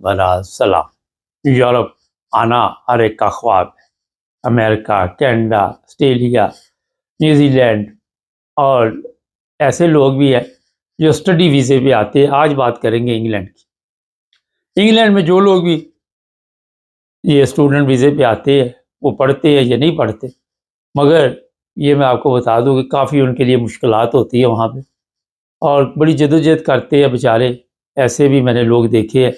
بھرا سلام۔ یورپ آنا ہر ایک کا خواب ہے۔ امریکہ، کینیڈا، آسٹریلیا، نیوزی لینڈ اور ایسے لوگ بھی ہیں جو اسٹڈی ویزے پہ آتے ہیں۔ آج بات کریں گے انگلینڈ کی۔ انگلینڈ میں جو لوگ بھی یہ اسٹوڈنٹ ویزے پہ آتے ہیں وہ پڑھتے ہیں یا نہیں پڑھتے، مگر یہ میں آپ کو بتا دوں کہ کافی ان کے لیے مشکلات ہوتی ہے وہاں پہ، اور بڑی جدوجہد کرتے ہیں بیچارے۔ ایسے بھی میں نے لوگ دیکھے ہیں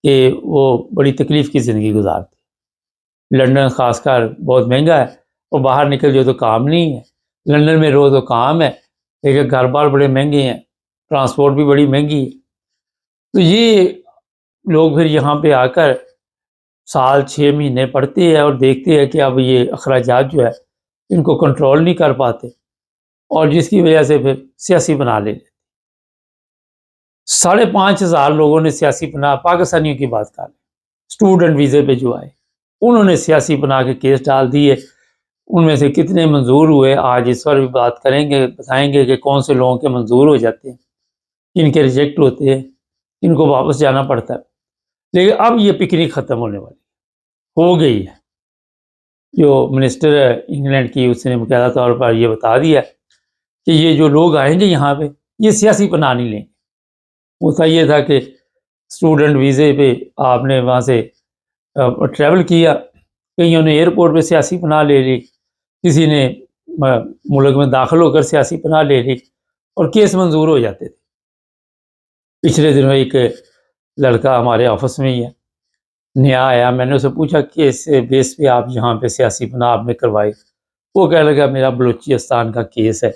کہ وہ بڑی تکلیف کی زندگی گزارتے ہیں۔ لندن خاص کر بہت مہنگا ہے، اور باہر نکل جو تو کام نہیں ہے۔ لندن میں رو تو کام ہے، لیکن گھر بار بڑے مہنگے ہیں، ٹرانسپورٹ بھی بڑی مہنگی ہے۔ تو یہ لوگ پھر یہاں پہ آ کر سال 6 مہینے پڑھتے ہیں اور دیکھتے ہیں کہ اب یہ اخراجات جو ہے ان کو کنٹرول نہیں کر پاتے، اور جس کی وجہ سے پھر سیاسی بنا لے لیتے۔ 5,500 لوگوں نے سیاسی پناہ، پاکستانیوں کی بات کر رہے ہیں، اسٹوڈنٹ ویزے پہ جو آئے انہوں نے سیاسی پناہ کے کیس ڈال دیے۔ ان میں سے کتنے منظور ہوئے آج اس پر بھی بات کریں گے، بتائیں گے کہ کون سے لوگوں کے منظور ہو جاتے ہیں، ان کے ریجیکٹ ہوتے ہیں، ان کو واپس جانا پڑتا ہے۔ لیکن اب یہ پکنک ختم ہونے والی ہو گئی ہے۔ جو منسٹر ہے انگلینڈ کی، اس نے باقاعدہ طور پر یہ بتا دیا کہ یہ جو لوگ آئیں گے یہاں پہ یہ سیاسی پناہ نہیں لیں گے۔ ہوتا یہ تھا کہ اسٹوڈنٹ ویزے پہ آپ نے وہاں سے ٹریول کیا، کئیوں نے ایئرپورٹ پہ سیاسی پناہ لے لی، کسی نے ملک میں داخل ہو کر سیاسی پناہ لے لی، اور کیس منظور ہو جاتے تھے۔ پچھلے دنوں ایک لڑکا ہمارے آفس میں ہی ہے، نیا آیا، میں نے اسے پوچھا کہ اس بیس پہ آپ یہاں پہ سیاسی پناہ آپ نے کروائی؟ وہ کہنے لگا میرا بلوچستان کا کیس ہے،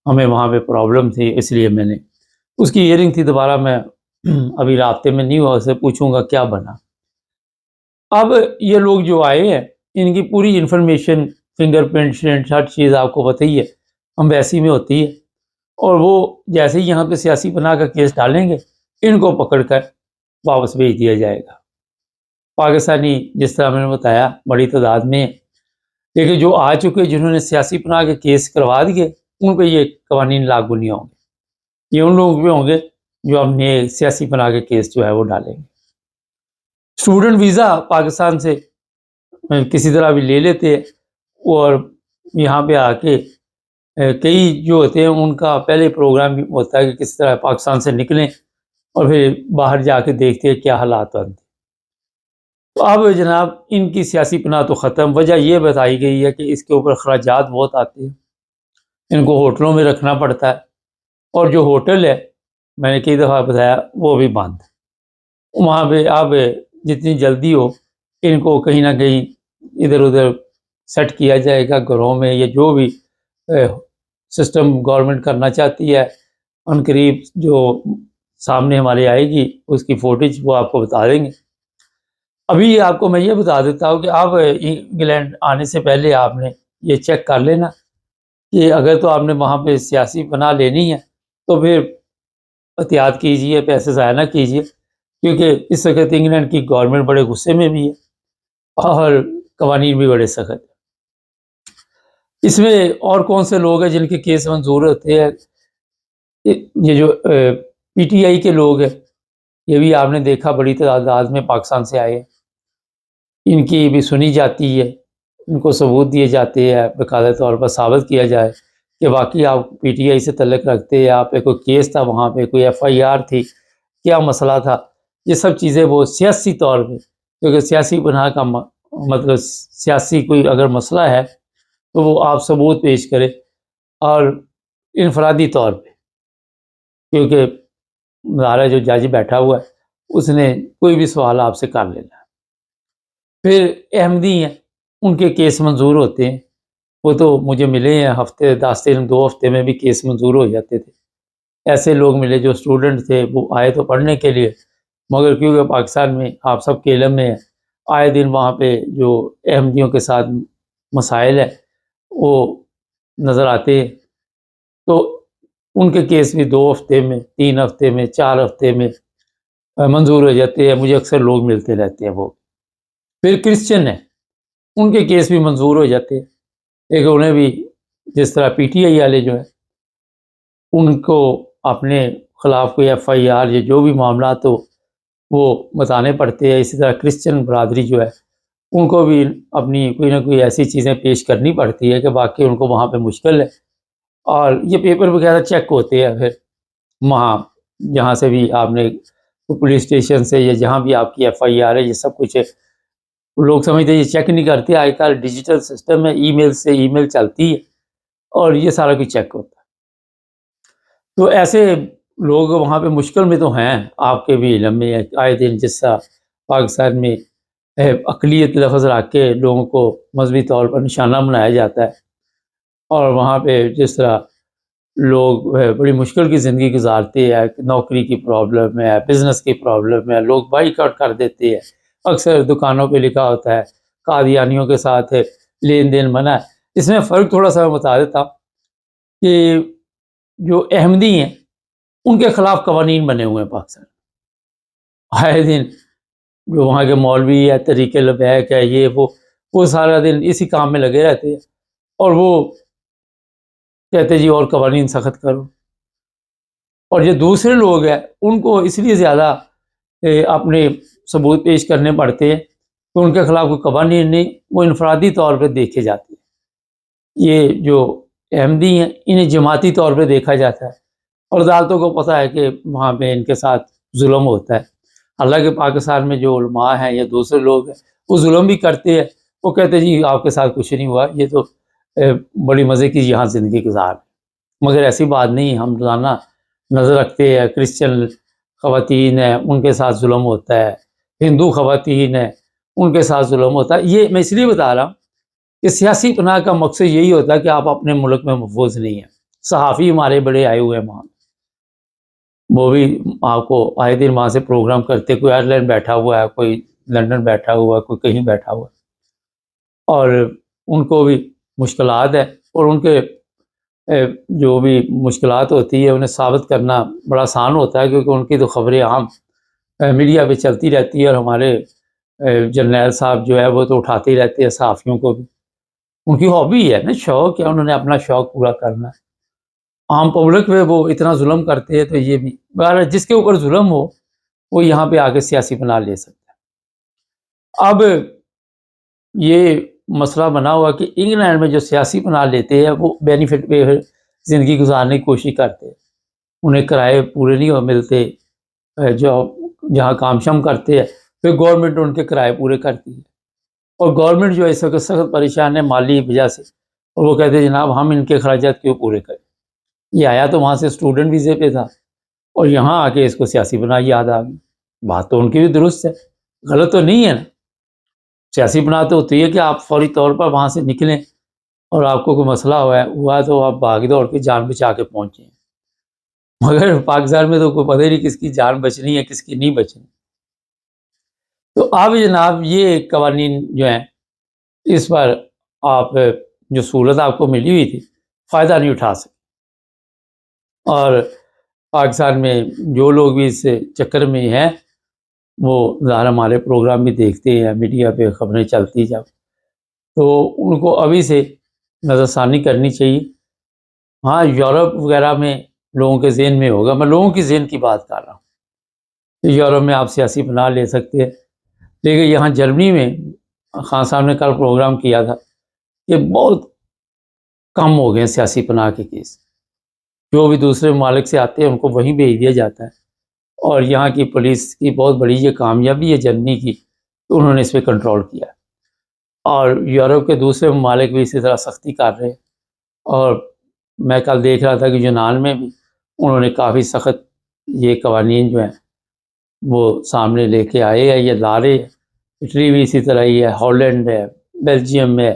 ہمیں وہاں پہ پرابلم تھی، اس لیے میں نے، اس کی ہیئرنگ تھی، دوبارہ میں ابھی رابطے میں نہیں ہوا، اسے پوچھوں گا کیا بنا۔ اب یہ لوگ جو آئے ہیں ان کی پوری انفارمیشن، فنگر پرنٹ، ہر چیز آپ کو پتہ ہی ہے امبیسی میں ہوتی ہے، اور وہ جیسے ہی یہاں پہ سیاسی پناہ کا کیس ڈالیں گے ان کو پکڑ کر واپس بھیج دیا جائے گا۔ پاکستانی جس طرح میں نے بتایا بڑی تعداد میں، لیکن جو آ چکے جنہوں نے سیاسی پناہ کے کیس کروا دیے ان پہ یہ قوانین لاگو نہیں ہوں گے۔ یہ ان لوگوں پہ ہوں گے جو ہم نے سیاسی پناہ کے کیس جو ہے وہ ڈالیں گے۔ اسٹوڈنٹ ویزا پاکستان سے کسی طرح بھی لے لیتے ہیں، اور یہاں پہ آ کے کئی جو ہوتے ہیں ان کا پہلے پروگرام بھی ہوتا ہے کہ کس طرح پاکستان سے نکلیں، اور پھر باہر جا کے دیکھتے ہیں کیا حالات بنتے۔ تو اب جناب ان کی سیاسی پناہ تو ختم۔ وجہ یہ بتائی گئی ہے کہ اس کے اوپر اخراجات بہت آتے ہیں، ان کو ہوٹلوں میں رکھنا پڑتا ہے، اور جو ہوٹل ہے میں نے کئی دفعہ بتایا وہ بھی بند۔ وہاں پہ اب جتنی جلدی ہو ان کو کہیں نہ کہیں ادھر ادھر سیٹ کیا جائے گا گھروں میں، یا جو بھی سسٹم گورنمنٹ کرنا چاہتی ہے ان قریب جو سامنے ہمارے آئے گی اس کی فوٹیج وہ آپ کو بتا دیں گے۔ ابھی آپ کو میں یہ بتا دیتا ہوں کہ آپ انگلینڈ آنے سے پہلے آپ نے یہ چیک کر لینا کہ اگر تو آپ نے وہاں پہ سیاسی پناہ لینی ہے تو پھر احتیاط کیجئے، پیسے ضائع نہ کیجئے، کیونکہ اس وقت انگلینڈ کی گورنمنٹ بڑے غصے میں بھی ہے اور قوانین بھی بڑے سخت ہیں۔ اس میں اور کون سے لوگ ہیں جن کے کیس منظور ہوتے ہیں؟ یہ جو پی ٹی آئی کے لوگ ہیں، یہ بھی آپ نے دیکھا بڑی تعداد میں پاکستان سے آئے، ان کی بھی سنی جاتی ہے، ان کو ثبوت دیے جاتے ہیں، باقاعدہ طور پر ثابت کیا جائے کہ واقعی آپ پی ٹی آئی سے تعلق رکھتے ہیں، آپ پہ کوئی کیس تھا، وہاں پہ کوئی ایف آئی آر تھی، کیا مسئلہ تھا۔ یہ سب چیزیں وہ سیاسی طور پہ، کیونکہ سیاسی پناہ کا مطلب سیاسی کوئی اگر مسئلہ ہے تو وہ آپ ثبوت پیش کرے، اور انفرادی طور پہ، کیونکہ ہمارا جو جج بیٹھا ہوا ہے اس نے کوئی بھی سوال آپ سے کر لینا ہے۔ پھر احمدی ہیں، ان کے کیس منظور ہوتے ہیں، وہ تو مجھے ملے ہیں ہفتے 10 دن 2 ہفتے میں بھی کیس منظور ہو جاتے تھے۔ ایسے لوگ ملے جو اسٹوڈنٹ تھے، وہ آئے تو پڑھنے کے لیے، مگر کیونکہ پاکستان میں آپ سب کے علم میں ہے آئے دن وہاں پہ جو احمدیوں کے ساتھ مسائل ہے وہ نظر آتے ہیں، تو ان کے کیس بھی 2 ہفتے میں، 3 ہفتے میں، 4 ہفتے میں منظور ہو جاتے ہیں۔ مجھے اکثر لوگ ملتے رہتے ہیں وہ۔ پھر کرسچن ہیں، ان کے کیس بھی منظور ہو جاتے ہیں، لیکن انہیں بھی جس طرح پی ٹی آئی والے جو ہیں ان کو اپنے خلاف کوئی FIR یا جو بھی معاملات ہو وہ بتانے پڑتے ہیں. اسی طرح کرسچن برادری جو ہے ان کو بھی اپنی کوئی نہ کوئی ایسی چیزیں پیش کرنی پڑتی ہے کہ واقعی ان کو وہاں پہ مشکل ہے. اور یہ پیپر وغیرہ چیک ہوتے ہیں پھر وہاں جہاں سے بھی آپ نے پولیس اسٹیشن سے یا جہاں بھی آپ کی FIR ہے یہ سب کچھ ہے. لوگ سمجھتے ہیں یہ چیک نہیں کرتے. آج کل ڈیجیٹل سسٹم ہے, ای میل سے ای میل چلتی ہے اور یہ سارا کچھ چیک ہوتا ہے. تو ایسے لوگ وہاں پہ مشکل میں تو ہیں, آپ کے بھی علم میں آئے دن جس طرح پاکستان میں اقلیت لفظ رکھ کے لوگوں کو مذہبی طور پر نشانہ بنایا جاتا ہے, اور وہاں پہ جس طرح لوگ بڑی مشکل کی زندگی گزارتے ہیں, نوکری کی پرابلم ہے, بزنس کی پرابلم ہے, لوگ بائک آؤٹ کر دیتے ہیں. اکثر دکانوں پہ لکھا ہوتا ہے قادیانیوں کے ساتھ لین دین منع ہے. اس میں فرق تھوڑا سا میں بتا دیتا ہوں کہ جو احمدی ہیں ان کے خلاف قوانین بنے ہوئے ہیں پاکستان. آئے دن جو وہاں کے مولوی ہے, طریق لبیک ہے, یہ وہ سارا دن اسی کام میں لگے رہتے ہیں اور وہ کہتے جی اور قوانین سخت کرو. اور جو دوسرے لوگ ہیں ان کو اس لیے زیادہ اپنے ثبوت پیش کرنے پڑتے ہیں کہ ان کے خلاف کوئی قوانین نہیں, وہ انفرادی طور پہ دیکھے جاتے ہیں. یہ جو احمدی ہیں انہیں جماعتی طور پہ دیکھا جاتا ہے اور عدالتوں کو پتہ ہے کہ وہاں پہ ان کے ساتھ ظلم ہوتا ہے. حالانکہ پاکستان میں جو علماء ہیں یا دوسرے لوگ ہیں وہ ظلم بھی کرتے ہیں. وہ کہتے ہیں جی آپ کے ساتھ کچھ نہیں ہوا, یہ تو بڑی مزے کی یہاں زندگی گزار. مگر ایسی بات نہیں. ہم روزانہ نظر رکھتے ہیں کرسچن خواتین ہیں ان کے ساتھ ظلم ہوتا ہے, ہندو خواتین ہیں ان کے ساتھ ظلم ہوتا ہے. یہ میں اس لیے بتا رہا ہوں کہ سیاسی پناہ کا مقصد یہی ہوتا ہے کہ آپ اپنے ملک میں محفوظ نہیں ہیں. صحافی ہمارے بڑے آئے ہوئے ہیں وہاں, وہ بھی آپ کو آئے دن وہاں سے پروگرام کرتے. کوئی آئرلینڈ بیٹھا ہوا ہے, کوئی لندن بیٹھا ہوا ہے, کوئی کہیں بیٹھا ہوا ہے, اور ان کو بھی مشکلات ہے. اور ان کے جو بھی مشکلات ہوتی ہے انہیں ثابت کرنا بڑا آسان ہوتا ہے کیونکہ ان کی تو خبریں عام میڈیا پہ چلتی رہتی ہے. اور ہمارے جرنیل صاحب جو ہے وہ تو اٹھاتے ہی رہتے ہیں صحافیوں کو بھی. ان کی ہابی ہے نا, شوق ہے, انہوں نے اپنا شوق پورا کرنا ہے. عام پبلک پہ وہ اتنا ظلم کرتے ہیں تو یہ بھی بہرحال جس کے اوپر ظلم ہو وہ یہاں پہ آ کے سیاسی پناہ لے سکتا ہے. اب یہ مسئلہ بنا ہوا کہ انگلینڈ میں جو سیاسی پناہ لیتے ہیں وہ بینیفٹ پہ زندگی گزارنے کی کوشش کرتے ہیں. انہیں کرائے پورے نہیں ملتے, جو جہاں کام شام کرتے ہیں پھر گورنمنٹ ان کے کرائے پورے کرتی ہے. اور گورنمنٹ جو ہے اس وقت سخت پریشان ہے مالی وجہ سے, اور وہ کہتے ہیں جناب ہم ان کے اخراجات کیوں پورے کریں. یہ آیا تو وہاں سے اسٹوڈنٹ ویزے پہ تھا اور یہاں آ کے اس کو سیاسی پناہ یاد آ گئی. بات تو ان کی بھی درست ہے, غلط تو نہیں ہے نا. سیاسی پناہ تو ہوتی ہے کہ آپ فوری طور پر وہاں سے نکلیں اور آپ کو کوئی مسئلہ ہوا تو آپ بھاگ دوڑ کے جان بچا کے پہنچیں. مگر پاکستان میں تو کوئی پتہ ہی نہیں کس کی جان بچنی ہے کس کی نہیں بچنی. تو اب جناب یہ قوانین جو ہیں اس پر آپ جو سہولت آپ کو ملی ہوئی تھی فائدہ نہیں اٹھا سکتے. اور پاکستان میں جو لوگ بھی اس چکر میں ہیں وہ ظاہر ہمارے پروگرام بھی دیکھتے ہیں, میڈیا پہ خبریں چلتی جب, تو ان کو ابھی سے نظر ثانی کرنی چاہیے. ہاں یورپ وغیرہ میں لوگوں کے ذہن میں ہوگا, میں لوگوں کی ذہن کی بات کر رہا ہوں. یورپ میں آپ سیاسی پناہ لے سکتے ہیں, لیکن یہاں جرمنی میں خان صاحب نے کل پروگرام کیا تھا کہ بہت کم ہو گئے سیاسی پناہ کے کیس. جو بھی دوسرے ممالک سے آتے ہیں ان کو وہیں بھیج دیا جاتا ہے. اور یہاں کی پولیس کی بہت بڑی یہ کامیابی ہے جرمنی کی, تو انہوں نے اس پہ کنٹرول کیا. اور یورپ کے دوسرے ممالک بھی اسی طرح سختی کر رہے ہیں. اور میں کل دیکھ رہا تھا کہ یونان میں بھی انہوں نے کافی سخت یہ قوانین جو ہیں وہ سامنے لے کے آئے ہیں, یہ لا رہے ہیں. اٹلی بھی اسی طرح ہی ہے, ہالینڈ ہے, بیلجیم ہے,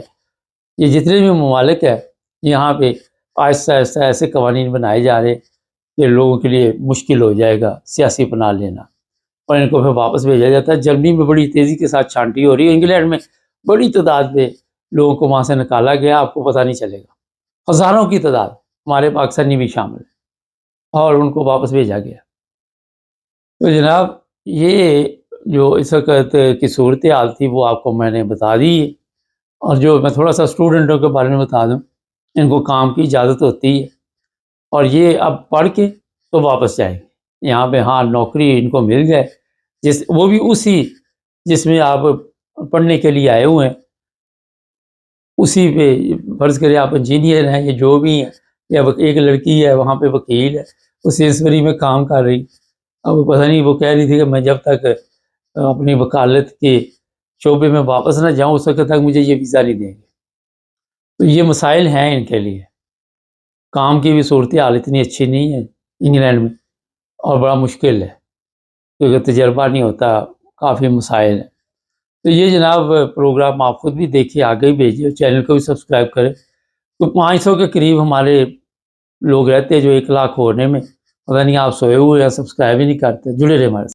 یہ جتنے بھی ممالک ہیں یہاں پہ آہستہ آہستہ ایسے قوانین بنائے جا رہے کہ لوگوں کے لیے مشکل ہو جائے گا سیاسی پناہ لینا, اور ان کو پھر واپس بھیجا جاتا ہے. جرمنی میں بڑی تیزی کے ساتھ چھانٹی ہو رہی ہے. انگلینڈ میں بڑی تعداد میں لوگوں کو وہاں سے نکالا گیا, آپ کو پتہ نہیں چلے گا, ہزاروں کی تعداد, ہمارے پاکستانی بھی شامل ہیں, اور ان کو واپس بھیجا گیا. تو جناب یہ جو اس وقت کی صورتحال تھی وہ آپ کو میں نے بتا دی ہے. اور جو میں تھوڑا سا اسٹوڈنٹوں کے بارے میں بتا دوں, ان کو کام کی اجازت ہوتی ہے اور یہ اب پڑھ کے تو واپس جائیں گے. یہاں پہ ہاں نوکری ان کو مل جائے، وہ بھی اسی جس میں آپ پڑھنے کے لیے آئے ہوئے ہیں، اسی پہ فرض کرے آپ انجینئر ہیں یا جو بھی ہیں، یا ایک لڑکی ہے وہاں پہ وکیل ہے، وہ سیلسبری میں کام کر رہی، اب وہ پتہ نہیں، وہ کہہ رہی تھی کہ میں جب تک اپنی وکالت کے شعبے میں واپس نہ جاؤں اس وقت تک مجھے یہ ویزا نہیں دیں گے۔ تو یہ مسائل ہیں ان کے لیے، کام کی بھی صورتحال اتنی اچھی نہیں ہے انگلینڈ میں، اور بڑا مشکل ہے کیونکہ تجربہ نہیں ہوتا، کافی مسائل ہیں۔ تو یہ جناب پروگرام آپ خود بھی دیکھیے، آگے بھی بھیجیے، چینل کو بھی سبسکرائب کریں۔ تو 500 کے قریب ہمارے لوگ رہتے ہیں جو 1 لاکھ ہونے میں، پتہ نہیں آپ سوئے ہوئے یا سبسکرائب ہی نہیں کرتے، جڑے رہے ہمارے ساتھ۔